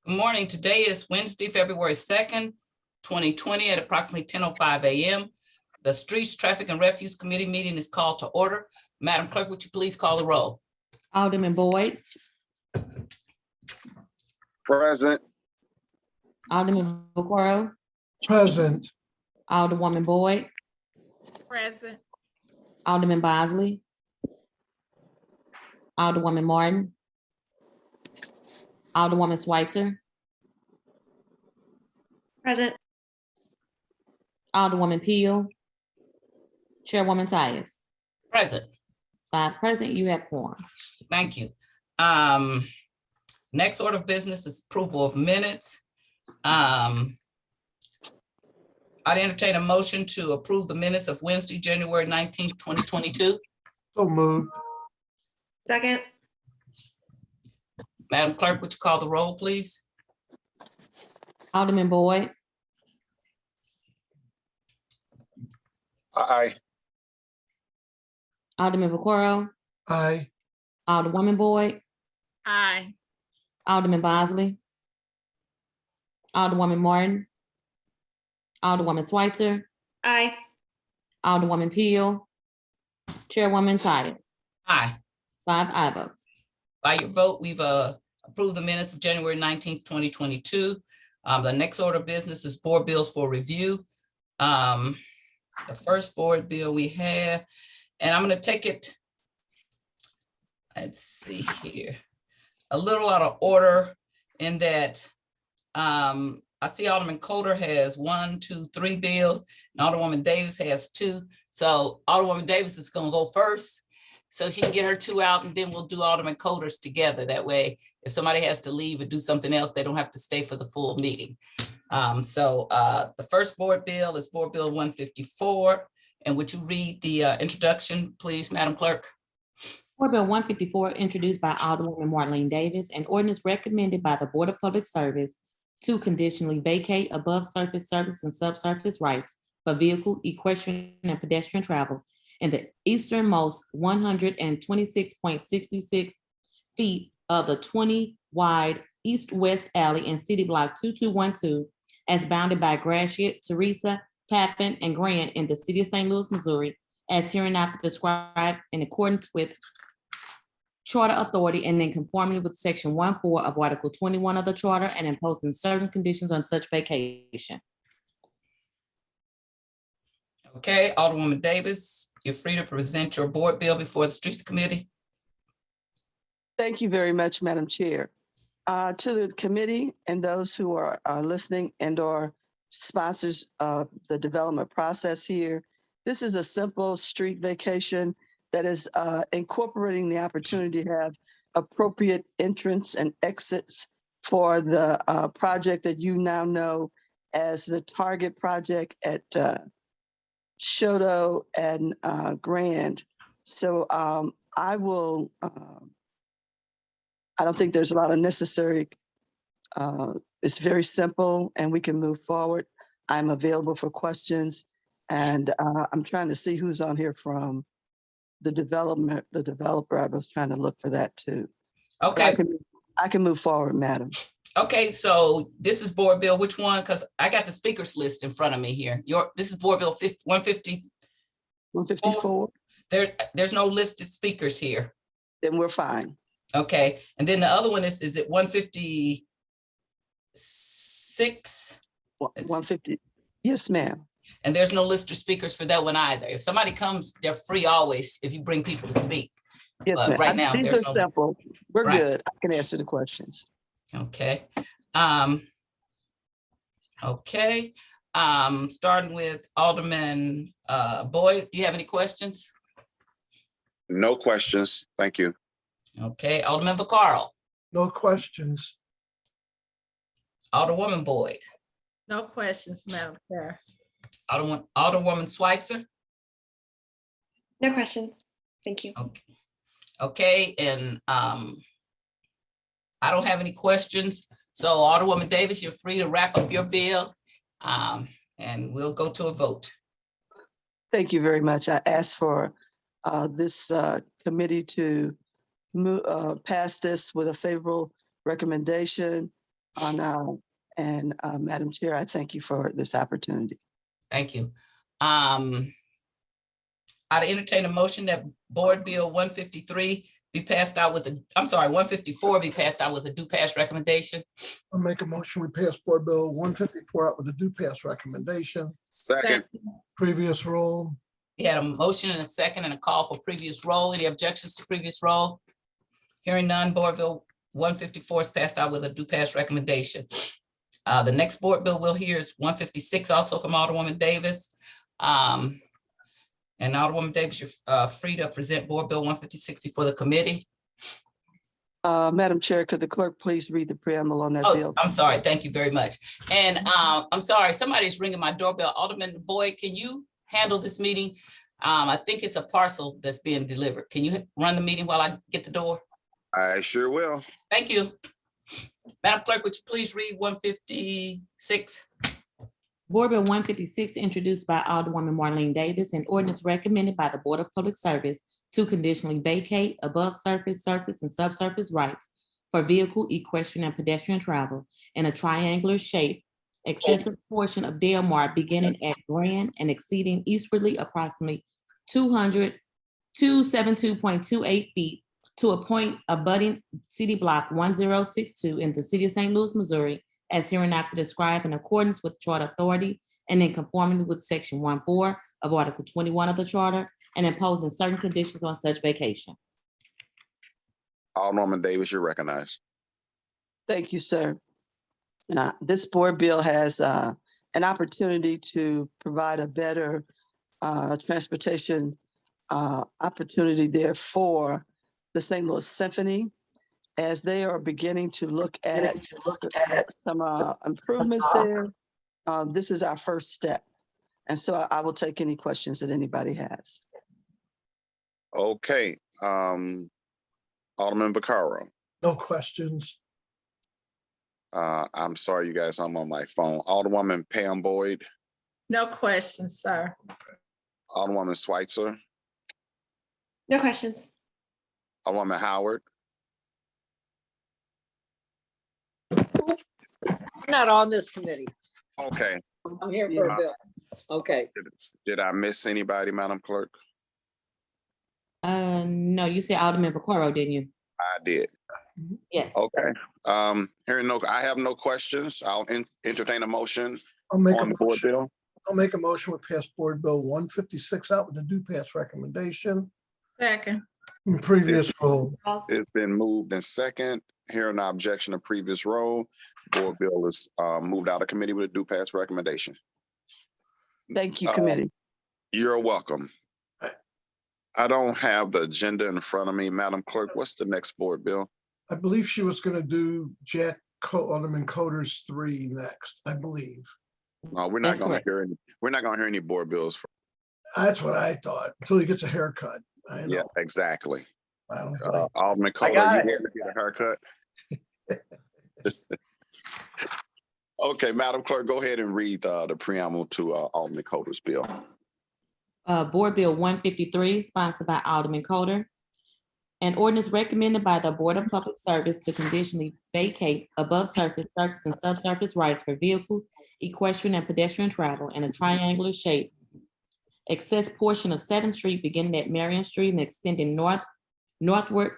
Good morning. Today is Wednesday, February 2nd, 2020 at approximately 10:05 a.m. The Streets, Traffic and Refuse Committee meeting is called to order. Madam Clerk, would you please call the roll? Alderman Boyd, Present. Alderman Vaccaro, Present. Alderwoman Boyd, Present. Alderman Bosley, Alderwoman Martin, Alderwoman Schweitzer, Present. Alderwoman Peel, Chairwoman Tyus. Present. 5 present, you have quorum. Thank you. Next order of business is approval of minutes. I'd entertain a motion to approve the minutes of Wednesday, January 19th, 2022. So moved. Second. Madam Clerk, would you call the roll, please? Alderman Boyd, Aye. Alderman Vaccaro, Aye. Alderwoman Boyd, Aye. Alderman Bosley, Alderwoman Martin, Alderwoman Schweitzer, Aye. Alderwoman Peel, Chairwoman Tyus. Aye. 5 aye votes. By your vote, we've approved the minutes of January 19th, 2022. The next order of business is board bills for review. The first board bill we have, and I'm going to take it, let's see here, a little out of order in that I see Alderman Coatar has 1, 2, 3 bills, and Alderwoman Davis has 2. So Alderwoman Davis is going to go first, so she can get her 2 out, and then we'll do Alderman Coatar's together. That way, if somebody has to leave or do something else, they don't have to stay for the full meeting. The first board bill is Board Bill 154. And would you read the introduction, please, Madam Clerk? Board Bill 154, introduced by Alderwoman Marlene Davis, an ordinance recommended by the Board of Public Service to conditionally vacate above surface service and subsurface rights for vehicle, equestrian, and pedestrian travel in the easternmost 126.66 feet of the 20-wide east-west alley in City Block 2212 as bounded by Gratiot, Theresa, Papin and Grand in the city of St. Louis, Missouri, as hereinafter described in accordance with Charter Authority and in conformity with Section 1.4 of Article 21 of the Charter and imposing certain conditions on such vacation. Okay, Alderwoman Davis, you're free to present your board bill before the Streets Committee. Thank you very much, Madam Chair. To the committee and those who are listening and or sponsors of the development process here, this is a simple street vacation that is incorporating the opportunity to have appropriate entrance and exits for the project that you now know as the target project at SoHo-El and Grand. So I don't think there's a lot of necessary. It's very simple and we can move forward. I'm available for questions, and I'm trying to see who's on here from the developer. I was trying to look for that too. Okay. I can move forward, madam. Okay, so this is board bill, which one? Because I got the speakers list in front of me here. This is board bill 150. 154. There's no listed speakers here. Then we're fine. Okay, and then the other one is it 156? 150. Yes, ma'am. And there's no list of speakers for that one either. If somebody comes, they're free always if you bring people to speak. Yes, But ma'am. right now, These there's are no. simple. We're Right. good. I can answer the questions. Okay. Okay. Starting with Alderman Boyd, do you have any questions? No questions. Thank you. Okay, Alderman Vaccaro, No questions. Alderwoman Boyd, No questions, Madam Chair. Alderwoman Schweitzer. No questions. Thank you. Okay, and I don't have any questions. So Alderwoman Davis, you're free to wrap up your bill, and we'll go to a vote. Thank you very much. I asked for this committee to pass this with a favorable recommendation. And Madam Chair, I thank you for this opportunity. Thank you. I'd entertain a motion that Board Bill 153 be passed out with 154 be passed out with a due pass recommendation. I'll make a motion, we pass Board Bill 154 out with a due pass recommendation. Second. Previous rule. We had a motion and a second and a call for previous roll. Any objections to previous roll? Hearing none, Board Bill 154 is passed out with a due pass recommendation. The next Board Bill we'll hear is 156, also from Alderwoman Davis. And Alderwoman Davis, you're free to present Board Bill 156 before the committee. Madam Chair, could the clerk please read the preamble on that Oh, bill? I'm sorry. Thank you very much. And I'm sorry, somebody's ringing my doorbell. Alderman Boyd, can you handle this meeting? I think it's a parcel that's being delivered. Can you run the meeting while I get the door? I sure will. Thank you. Madam Clerk, would you please read 156? Board Bill 156, introduced by Alderwoman Marlene Davis, an ordinance recommended by the Board of Public Service to conditionally vacate above surface, surface, and subsurface rights for vehicle, equestrian, and pedestrian travel in a triangular shape, excessive portion of Dale Mart beginning at Grand and exceeding eastwardly approximately 272.28 feet to a point abutting City Block 1062 in the City of St. Louis, Missouri, as hereinafter described in accordance with Charter Authority and in conformity with Section 1.4 of Article 21 of the Charter, and imposing certain conditions on such vacation. Alderwoman Davis, you're recognized. Thank you, sir. This board bill has an opportunity to provide a better transportation opportunity there for the St. Louis Symphony, as they are beginning to look at some improvements there. This is our first step. And so I will take any questions that anybody has. Okay. Alderman Vaccaro. No questions. I'm sorry, you guys, I'm on my phone. Alderwoman Pam Boyd, No questions, sir. Alderwoman Schweitzer, No questions. Alderwoman Howard, I'm not on this committee. okay. I'm here for a bill. Okay. Did I miss anybody, Madam Clerk? No, you said Alderman Vaccaro, didn't you? I did. Yes. Okay. I have no questions. I'll entertain a motion I'll make a on the board motion. bill. I'll make a motion, we pass Board Bill 156 out with a due pass recommendation. Second. Previous rule. It's been moved and second. Hearing no objection to previous roll, board bill is moved out of committee with a due pass recommendation. Thank you, committee. You're welcome. I don't have the agenda in front of me. Madam Clerk, what's the next board bill? I believe she was going to do Alderman Coatar's 3 next, I believe. No, we're not That's going to correct. hear any board bills. That's what I thought, until he gets a haircut. I Yeah, know. exactly. I don't blame. Alderman Coatar, you here to get a haircut? Okay, Madam Clerk, go ahead and read the preamble to Alderman Coatar's bill. Board Bill 153, sponsored by Alderman Coatar. An ordinance recommended by the Board of Public Service to conditionally vacate above surface, surface, and subsurface rights for vehicle, equestrian, and pedestrian travel in a triangular shape. Excess portion of 7th Street beginning at Marion Street and extending northward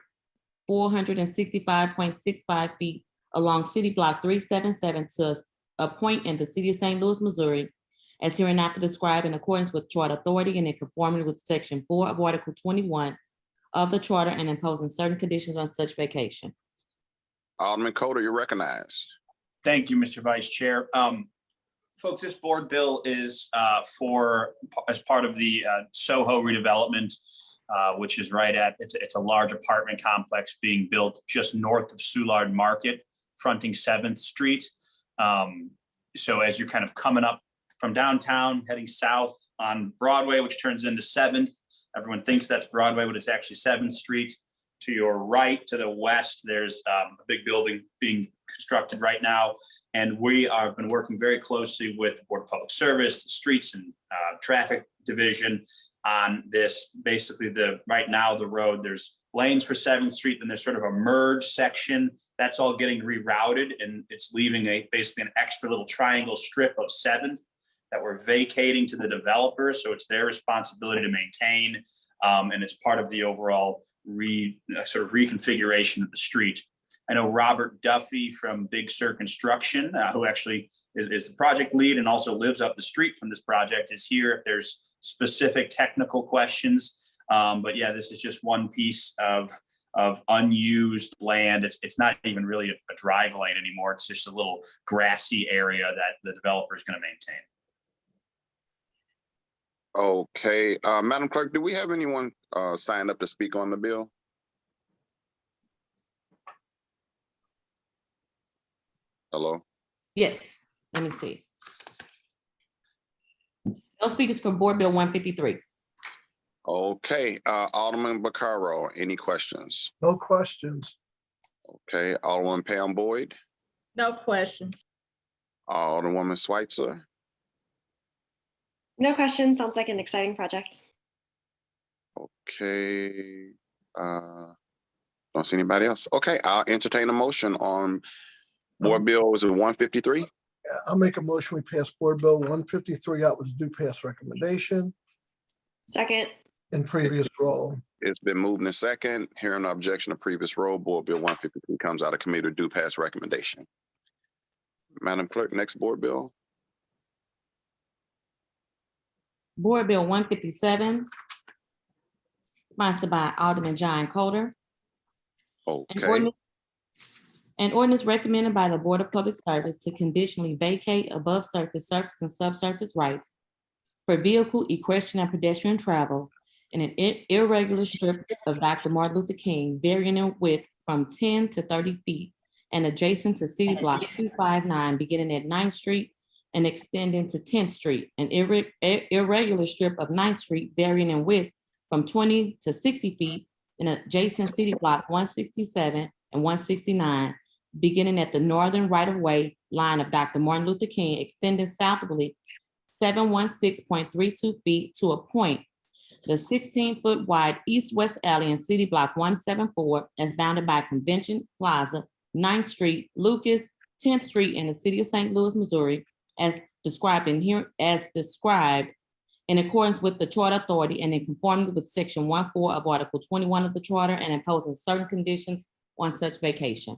465.65 feet along City Block 377 to a point in the City of St. Louis, Missouri, as hereinafter described in accordance with Charter Authority and in conformity with Section 4 of Article 21 of the Charter, and imposing certain conditions on such vacation. Alderman Coatar, you're recognized. Thank you, Mr. Vice Chair. Folks, this board bill is as part of the SoHo redevelopment, which is it's a large apartment complex being built just north of Soulard Market, fronting 7th Street. So as you're kind of coming up from downtown, heading south on Broadway, which turns into 7th, everyone thinks that's Broadway, but it's actually 7th Street. To your right, to the west, there's a big building being constructed right now. And we have been working very closely with the Board of Public Service, the Streets and Traffic Division on this, basically right now the road, there's lanes for 7th Street, and there's sort of a merge section that's all getting rerouted, and it's leaving basically an extra little triangle strip of 7th that we're vacating to the developer. So it's their responsibility to maintain, and it's part of the overall sort of reconfiguration of the street. I know Robert Duffy from Big Sur Construction, who actually is the project lead and also lives up the street from this project, is here if there's specific technical questions. But yeah, this is just one piece of unused land. It's not even really a drive lane anymore. It's just a little grassy area that the developer is going to maintain. Okay, Madam Clerk, do we have anyone signed up to speak on the bill? Hello? Yes, let me see. No speakers for Board Bill 153. Okay, Alderman Vaccaro, any questions? No questions. Okay, Alderwoman Pam Boyd, No questions. Alderwoman Schweitzer, No questions. Sounds like an exciting project. okay, don't see anybody else. Okay, I'll entertain a motion on Board Bill, was it 153? Yeah, I'll make a motion. We pass Board Bill 153 out with a due pass recommendation Second. in previous roll. It's been moved in second. Hearing no objection to previous roll, Board Bill 153 comes out of committee with due pass recommendation. Madam Clerk, next Board Bill. Board Bill 157, sponsored by Alderman John Coatar. Okay, An ordinance recommended by the Board of Public Service to conditionally vacate above surface and subsurface rights for vehicle, equestrian, and pedestrian travel in an irregular strip of Dr. Martin Luther King, varying in width from 10 to 30 feet and adjacent to City Block 259, beginning at 9th Street and extending to 10th Street, an irregular strip of 9th Street varying in width from 20 to 60 feet in adjacent City Block 167 and 169, beginning at the northern right-of-way line of Dr. Martin Luther King, extending southwardly 716.32 feet to a point, the 16-foot wide east-west alley in City Block 174 as bounded by Convention Plaza, 9th Street, Lucas, 10th Street in the city of St. Louis, Missouri, as described in accordance with the Charter Authority and in conformity with Section 1.4 of Article 21 of the Charter and imposing certain conditions on such vacation.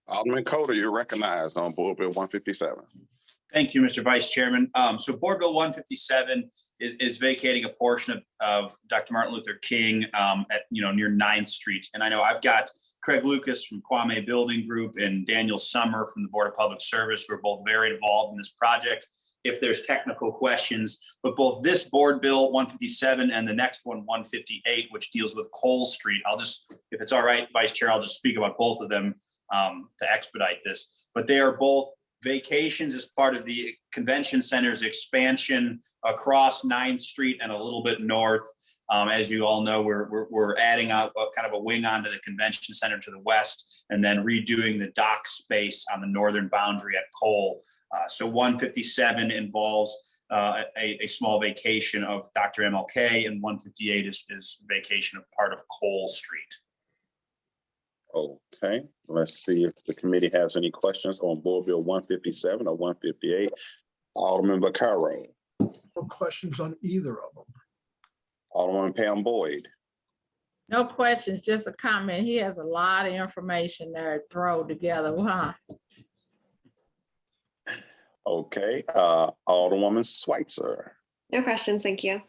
Alderman Coatar, you're recognized on Board Bill 157. Thank you, Mr. Vice Chairman. So Board Bill 157 is vacating a portion of Dr. Martin Luther King near 9th Street. And I know I've got Craig Lucas from Kwame Building Group and Daniel Summer from the Board of Public Service, who are both very involved in this project. If there's technical questions, but both this Board Bill 157 and the next one, 158, which deals with Cole Street, if it's all right, Vice Chair, I'll just speak about both of them to expedite this. But they are both vacations as part of the convention center's expansion across 9th Street and a little bit north. As you all know, we're adding a kind of a wing onto the convention center to the west, and then redoing the dock space on the northern boundary at Cole. So 157 involves a small vacation of Dr. MLK, and 158 is vacation of part of Cole Street. Okay, let's see if the committee has any questions on Board Bill 157 or 158. Alderman Vaccaro. No questions on either of them. Alderwoman Pam Boyd. No questions, just a comment. He has a lot of information there to throw together. Wow. Okay, Alderwoman Schweitzer. No questions. Thank you.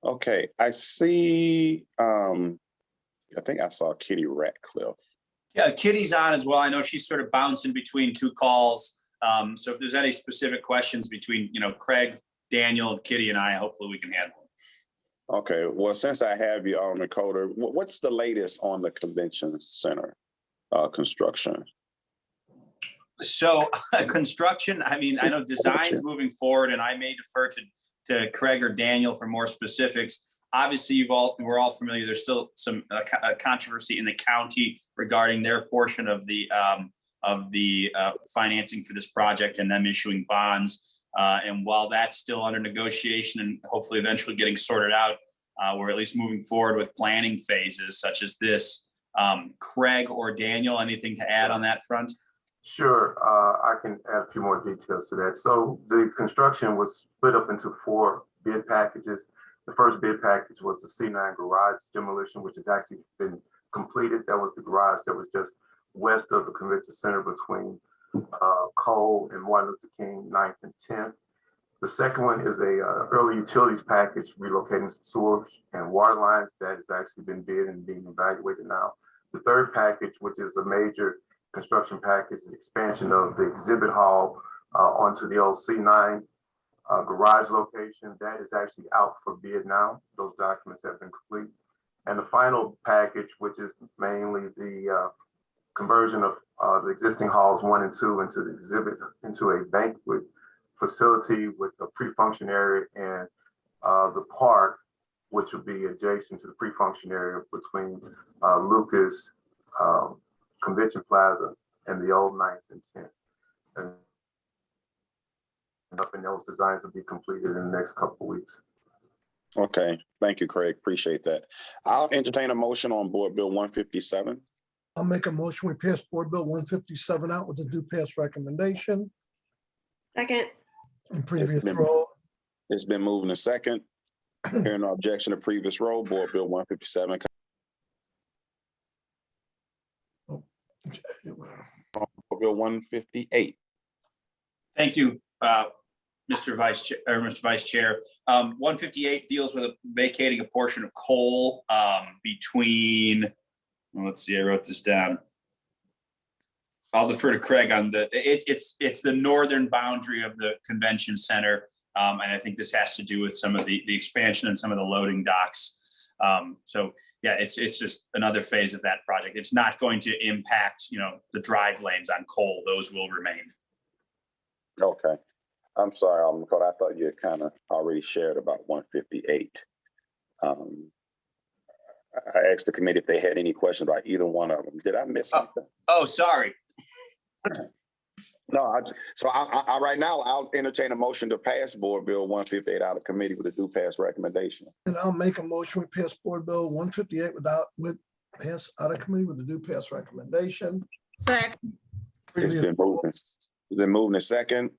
Okay, I see, I think I saw Kitty Ratcliffe. Yeah, Kitty's on as well. I know she's sort of bouncing between two calls. So if there's any specific questions between, Craig, Daniel, Kitty, and I, hopefully we can handle them. Okay, well, since I have you, Alderman Coatar, what's the latest on the convention center construction? So construction, I know design's moving forward, and I may defer to Craig or Daniel for more specifics. Obviously, we're all familiar. There's still some controversy in the county regarding their portion of the financing for this project and them issuing bonds. And while that's still under negotiation and hopefully eventually getting sorted out, we're at least moving forward with planning phases such as this. Craig or Daniel, anything to add on that front? Sure, I can add a few more details to that. So the construction was split up into 4 bid packages. The first bid package was the C9 garage demolition, which has actually been completed. That was the garage that was just west of the convention center between Cole and Martin Luther King 9th and 10th. The second one is a early utilities package relocating some sewers and water lines that has actually been bid and being evaluated now. The third package, which is a major construction package, is expansion of the exhibit hall onto the old C9 garage location. That is actually out for bid now. Those documents have been complete. And the final package, which is mainly the conversion of the existing halls 1 and 2 into a banquet facility with a pre-function area and the park, which will be adjacent to the pre-function area between Lucas Convention Plaza and the old 9th and 10th. And those designs will be completed in the next couple of weeks. Okay, thank you, Craig. Appreciate that. I'll entertain a motion on Board Bill 157. I'll make a motion. We pass Board Bill 157 out with the due pass recommendation. Second. In previous been- roll. It's been moved in second. Hearing no objection to previous roll, Board Bill 157. Board Bill 158. Thank you, Mr. Vice Chair. 158 deals with vacating a portion of coal between, well, let's see, I wrote this down. I'll defer to Craig on it's the northern boundary of the convention center. And I think this has to do with some of the expansion and some of the loading docks. So yeah, it's just another phase of that project. It's not going to impact, the drive lanes on coal. Those will remain. Okay. I'm sorry, Alderman Coatar. I thought you had kind of already shared about 158. I asked the committee if they had any questions about either one of them. Did I miss something? Oh, sorry. No, I right now, I'll entertain a motion to pass Board Bill 158 out of committee with a due pass recommendation. And I'll make a motion. We pass Board Bill 158 pass out of committee with the due pass recommendation. Second. It's been moved in second.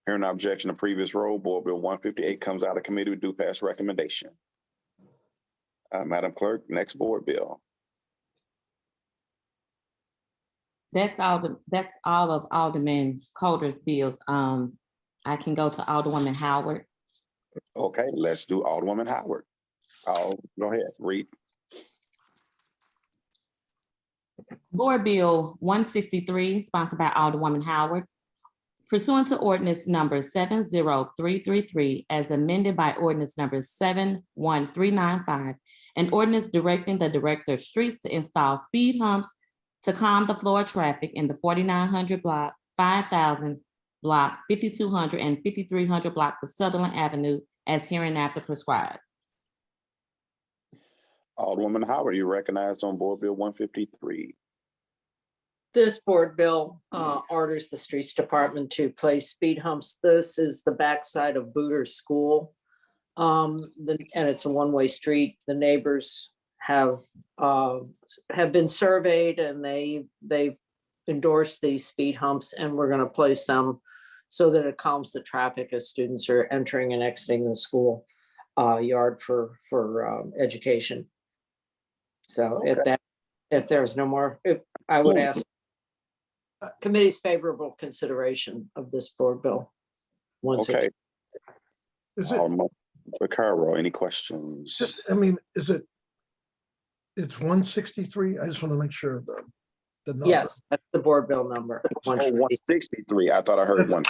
Hearing no objection to previous roll, Board Bill 158 comes out of committee with due pass recommendation. Madam Clerk, next board bill. That's all of Alderman Coatar's bills. I can go to Alderwoman Howard. Okay, let's do Alderwoman Howard. Go ahead, read. Board Bill 163, sponsored by Alderwoman Howard. Pursuant to ordinance number 70333, as amended by ordinance number 71395, an ordinance directing the Director of Streets to install speed humps to calm the flow of traffic in the 4900 block, 5000 block, 5200 and 5300 blocks of Sutherland Avenue as hereinafter prescribed. Alderwoman Howard, you recognized on Board Bill 153. This board bill orders the streets department to place speed humps. This is the backside of Booter School. And it's a one-way street. The neighbors have been surveyed and they've endorsed these speed humps, and we're going to place them so that it calms the traffic as students are entering and exiting the school yard for education. So Okay. if there's no more, I would ask committee's favorable consideration of this board bill. Okay. Is it, Alderman Vaccaro, any questions? it's 163? I just want to make sure the number. Yes, that's the board bill number. Oh, 163. I thought I heard one.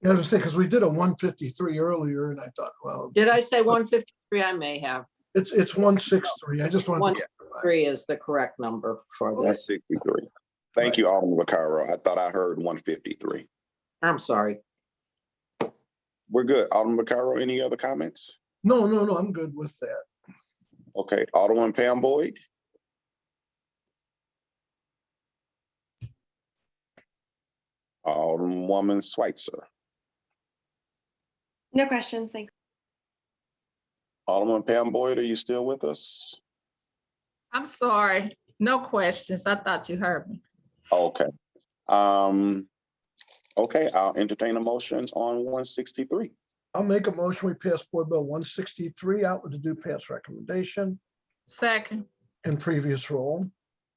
I was saying, because we did a 153 earlier and I thought, well, Did I say 153? I may have. it's 163. I just wanted to. 163 is the correct number for this. 163. Thank you, Alderman Vaccaro. I thought I heard 153. I'm sorry. We're good. Alderman Vaccaro, any other comments? No, I'm good with that. Okay, Alderman Pam Boyd. Alderwoman Schweitzer. No questions, thanks. Alderman Pam Boyd, are you still with us? I'm sorry, no questions. I thought you heard me. Okay. Okay, I'll entertain a motion on 163. I'll make a motion, we pass Board Bill 163 out with the due pass recommendation Second, and previous role.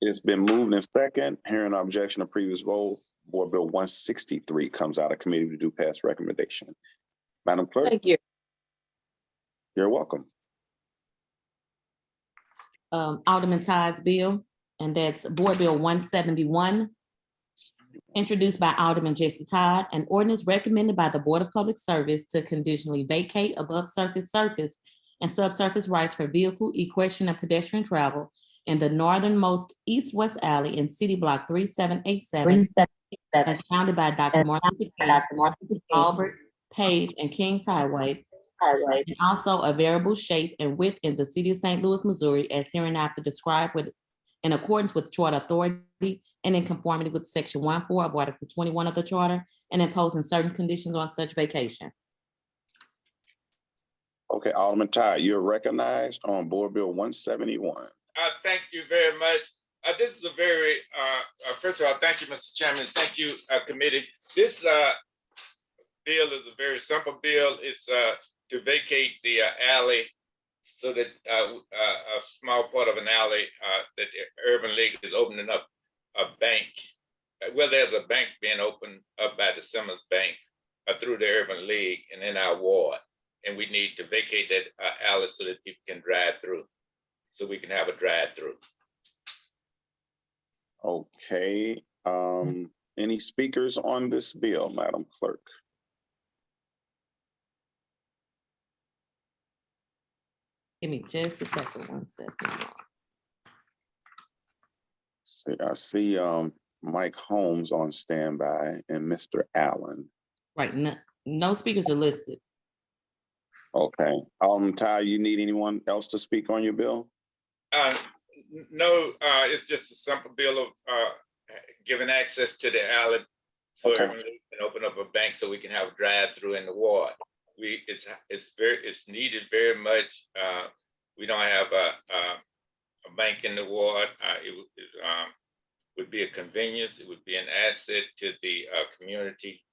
It's been moved in second. Hearing no objection to previous roll, Board Bill 163 comes out of committee with due pass recommendation. Madam Clerk, Thank you. you're welcome. Alderman Todd's bill, and that's Board Bill 171, introduced by Alderman Jesse Todd, an ordinance recommended by the Board of Public Service to conditionally vacate above surface and subsurface rights for vehicle, equestrian, and pedestrian travel in the northernmost east-west alley in City Block 3787, as founded by Dr. Martin Albert, Page, and Kings Highway, and also a variable shape and width in the city of St. Louis, Missouri, as hereinafter described in accordance with Charter Authority and in conformity with Section 1.4 of Article 21 of the Charter, and imposing certain conditions on such vacation. Okay, Alderman Todd, you're recognized on Board Bill 171. Thank you very much. This is a very, first of all, thank you, Mr. Chairman. Thank you, committee. This bill is a very simple bill. It's to vacate the alley so that a small part of an alley that the Urban League is opening up a bank. Well, there's a bank being opened up by the Simmons Bank through the Urban League and in our ward. And we need to vacate that alley so that people can drive through, so we can have a drive-through. Okay, any speakers on this bill, Madam Clerk? Give me just a second, 1 second. I see Mike Holmes on standby and Mr. Allen. Right, no speakers are listed. Okay, Ty, you need anyone else to speak on your bill? No, it's just a simple bill of giving access to the alley so Okay. everyone can open up a bank so we can have a drive-through in the ward. It's needed very much. We don't have a bank in the ward. It would be a convenience. It would be an asset to the community,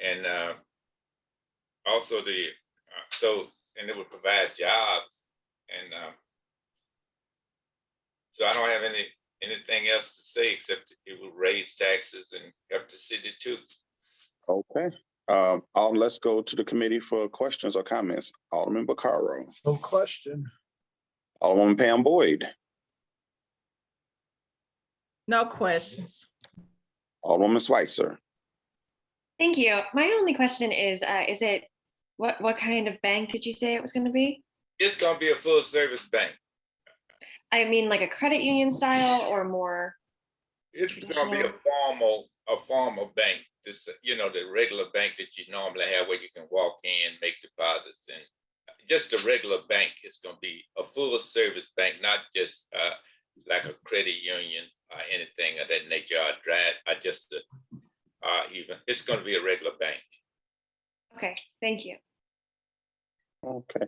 and also and it would provide jobs. And so I don't have anything else to say except it will raise taxes and help the city too. Okay, let's go to the committee for questions or comments. Alderman Vaccaro. No question. Alderwoman Pam Boyd. no questions. Alderwoman Schweitzer. Thank you. My only question is it, what kind of bank did you say it was going to be? It's going to be a full service bank. I mean, like a credit union style or more? It's going to be a formal bank. This, the regular bank that you normally have where you can walk in, make deposits, and just a regular bank. It's going to be a full service bank, not just like a credit union or anything of that nature. It's going to be a regular bank. Okay, thank you. Okay,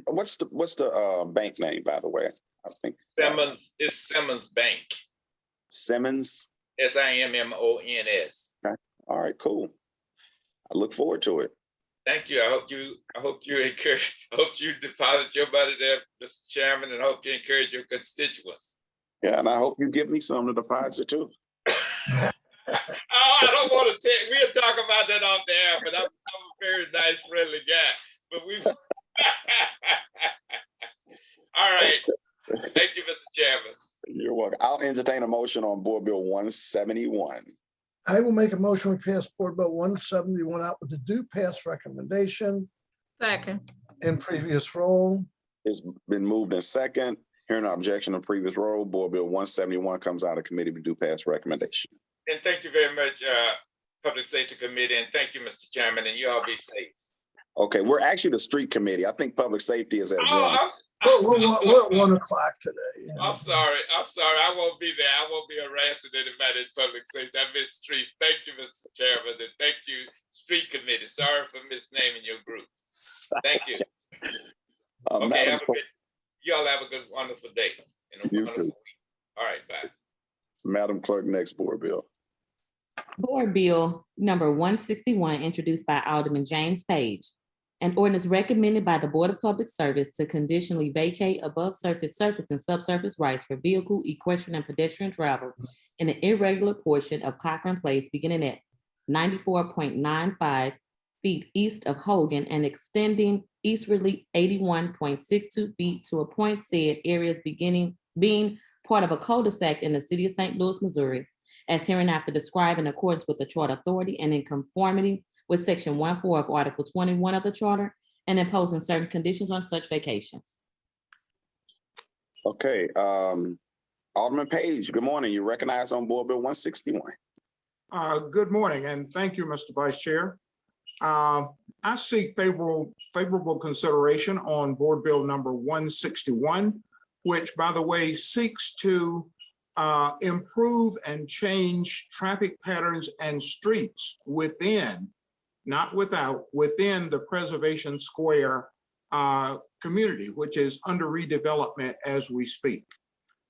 what's the bank name, by the way? I think Simmons. It's Simmons Bank. Simmons. SIMMONS. Okay. All right, cool. I look forward to it. Thank you. I hope you deposit your money there, Mr. Chairman, and hope you encourage your constituents. Yeah, and I hope you give me some to deposit too. I don't want to we'll talk about that off the air, but I'm a very nice, friendly guy. But we all right. Thank you, Mr. Chairman. You're welcome. I'll entertain a motion on Board Bill 171. I will make a motion, we pass Board Bill 171 out with the due pass recommendation Second, and previous role. It's been moved in second. Hearing no objection to previous roll, Board Bill 171 comes out of committee with due pass recommendation. And thank you very much, Public Safety Committee, and thank you, Mr. Chairman, and you all be safe. Okay, we're actually the street committee. I think public safety is at one. We're at 1 o'clock today. yeah. I'm sorry. I won't be there. I won't be harassing anybody in public safety. I miss streets. Thank you, Mr. Chairman, and thank you, Street Committee. Sorry for misnaming your group. Thank you. Okay, Madam have a Clerk- good, y'all have a good, wonderful day and a You wonderful too. week. All right, bye. Madam Clerk, next board bill. Board Bill number 161, introduced by Alderman James Page. An ordinance recommended by the Board of Public Service to conditionally vacate above surface and subsurface rights for vehicle, equestrian, and pedestrian travel in an irregular portion of Cochran Place beginning at 94.95 feet east of Hogan and extending eastwardly 81.62 feet to a point said areas being part of a cul-de-sac in the city of St. Louis, Missouri, as hereinafter described in accordance with the Charter Authority and in conformity with Section 1.4 of Article 21 of the Charter, and imposing certain conditions on such vacations. Okay, Alderman Page, good morning. You recognized on Board Bill 161. Good morning, and thank you, Mr. Vice Chair. I seek favorable consideration on Board Bill number 161, which, by the way, seeks to improve and change traffic patterns and streets within, not without, within the Preservation Square community, which is under redevelopment as we speak.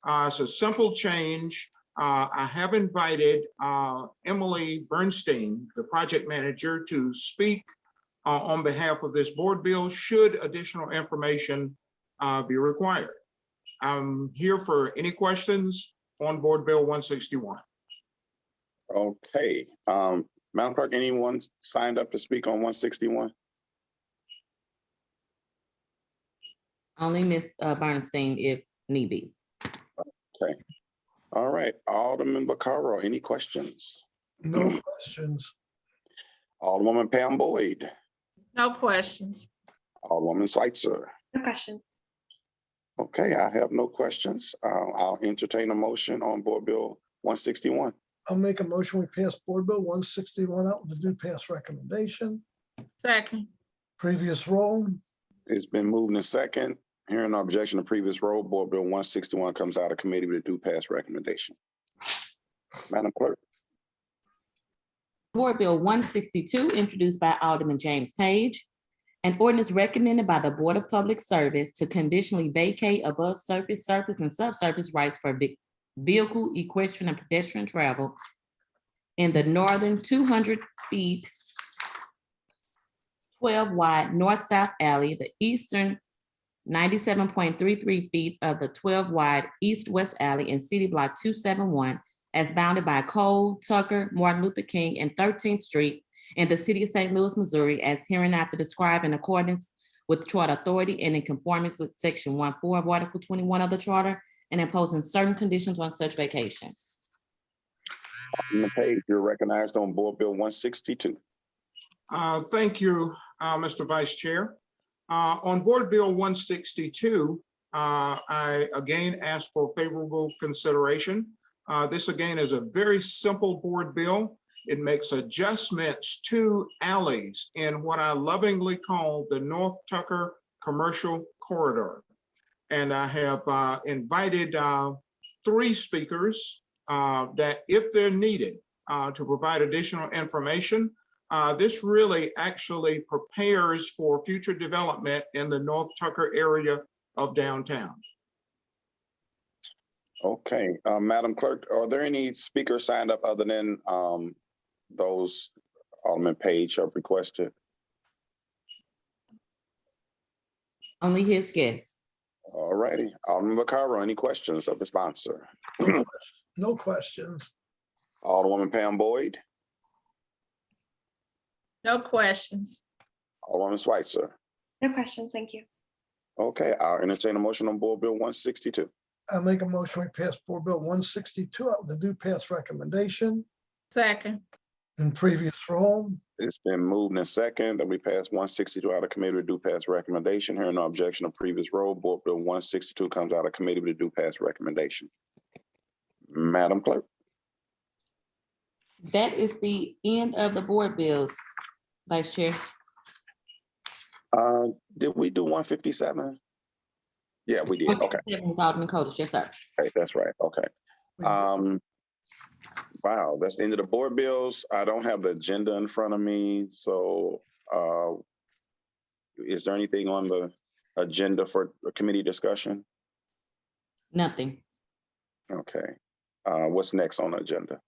It's a simple change. I have invited Emily Bernstein, the project manager, to speak on behalf of this board bill should additional information be required. I'm here for any questions on Board Bill 161. Okay, Madam Clerk, anyone signed up to speak on 161? Only Ms. Bernstein if need be. Okay, all right, Alderman Vaccaro, any questions? No questions. Alderwoman Pam Boyd, No questions. Alderwoman Schweitzer. No questions. Okay, I have no questions. I'll entertain a motion on Board Bill 161. I'll make a motion, we pass Board Bill 161 out with the due pass recommendation. Second. Previous roll. It's been moved in second. Hearing no objection to previous roll, Board Bill 161 comes out of committee with a due pass recommendation. Madam Clerk. Board Bill 162, introduced by Alderman James Page. An ordinance recommended by the Board of Public Service to conditionally vacate above surface, and subsurface rights for vehicle, equestrian, and pedestrian travel in the northern 200 feet, 12 wide north-south alley, the eastern 97.33 feet of the 12 wide east-west alley in City Block 271, as bounded by Cole, Tucker, Martin Luther King, and 13th Street in the city of St. Louis, Missouri, as hereinafter described in accordance with Charter Authority and in conformance with Section 1.4 of Article 21 of the Charter, and imposing certain conditions on such vacation. Alderman Page, you're recognized on Board Bill 162. Thank you, Mr. Vice Chair. On Board Bill 162, I again ask for favorable consideration. This again is a very simple board bill. It makes adjustments to alleys in what I lovingly call the North Tucker Commercial Corridor. And I have invited 3 speakers that, if they're needed, to provide additional information. This really actually prepares for future development in the North Tucker area of downtown. Okay, Madam Clerk, are there any speakers signed up other than those Alderman Page have requested? Only his guests. All righty, Alderman Vaccaro, any questions of the sponsor? No questions. Alderwoman Pam Boyd, No questions. Alderwoman Schweitzer. No questions. Thank you. Okay, I'll entertain a motion on Board Bill 162. I make a motion, we pass Board Bill 162 out with the due pass recommendation. Second. In previous roll. It's been moved in second that we pass 162 out of committee with due pass recommendation. Hearing no objection to previous roll, Board Bill 162 comes out of committee with a due pass recommendation. Madam Clerk. That is the end of the board bills, Vice Chair. Did we do 157? Yeah, we did. Okay, 157 was Alderman Coatar. Yes, sir. okay, that's right. Okay. Wow, that's the end of the board bills. I don't have the agenda in front of me, so is there anything on the agenda for a committee discussion? Nothing. Okay. What's next on the agenda?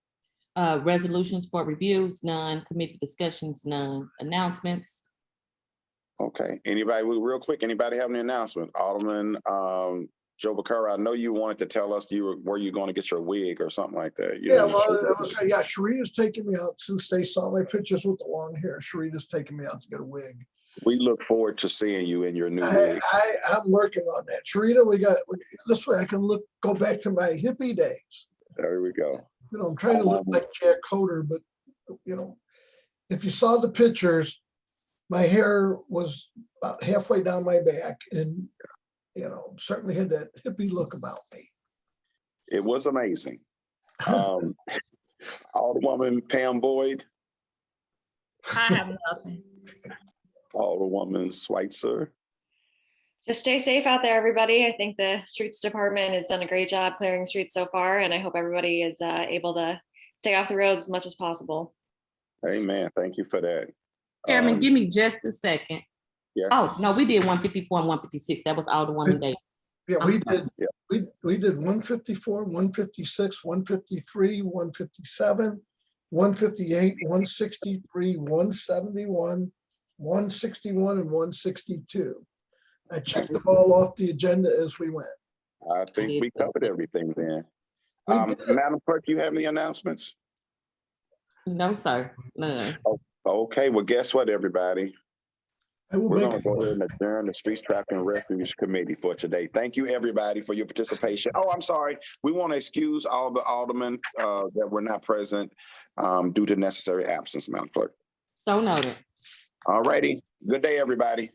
Resolutions for reviews, none. Committee discussions, none. Announcements. Okay, anybody, real quick, anybody have any announcement? Alderman Joe Bakura, I know you wanted to tell us where you going to get your wig or something like that. Yeah, well, yeah, Sharita's taking me out since they saw my pictures with the long hair. Sharita's taking me out to get a wig. We look forward to seeing you in your new wig. I'm working on that. Sharita, this way I can go back to my hippie days. There we go. You know, I'm trying to look like Jack Coatar, but you know, if you saw the pictures, my hair was about halfway down my back and, you know, certainly had that hippie look about me. It was amazing. Alderwoman Pam Boyd. I have nothing. Alderwoman Schweitzer. Just stay safe out there, everybody. I think the streets department has done a great job clearing streets so far, and I hope everybody is able to stay off the roads as much as possible. Amen. Thank you for that. Chairman, give me just a second. Yes. Oh, no, we did 154 and 156. That was Alderwoman Davis. Yeah, I'm we sorry. did. Yeah. We did 154, 156, 153, 157, 158, 163, 171, 161, and 162. I checked them all off the agenda as we went. I think we covered everything then. Madam Clerk, you have any announcements? No, sir. None. Okay, well, guess what, everybody? We're We're going to go ahead and adjourn the Streets Traffic and Refuge Committee for today. Thank you, everybody, for your participation. Oh, I'm sorry. We want to excuse all the aldermen that were not present due to necessary absence, Madam Clerk. So noted. All righty. Good day, everybody.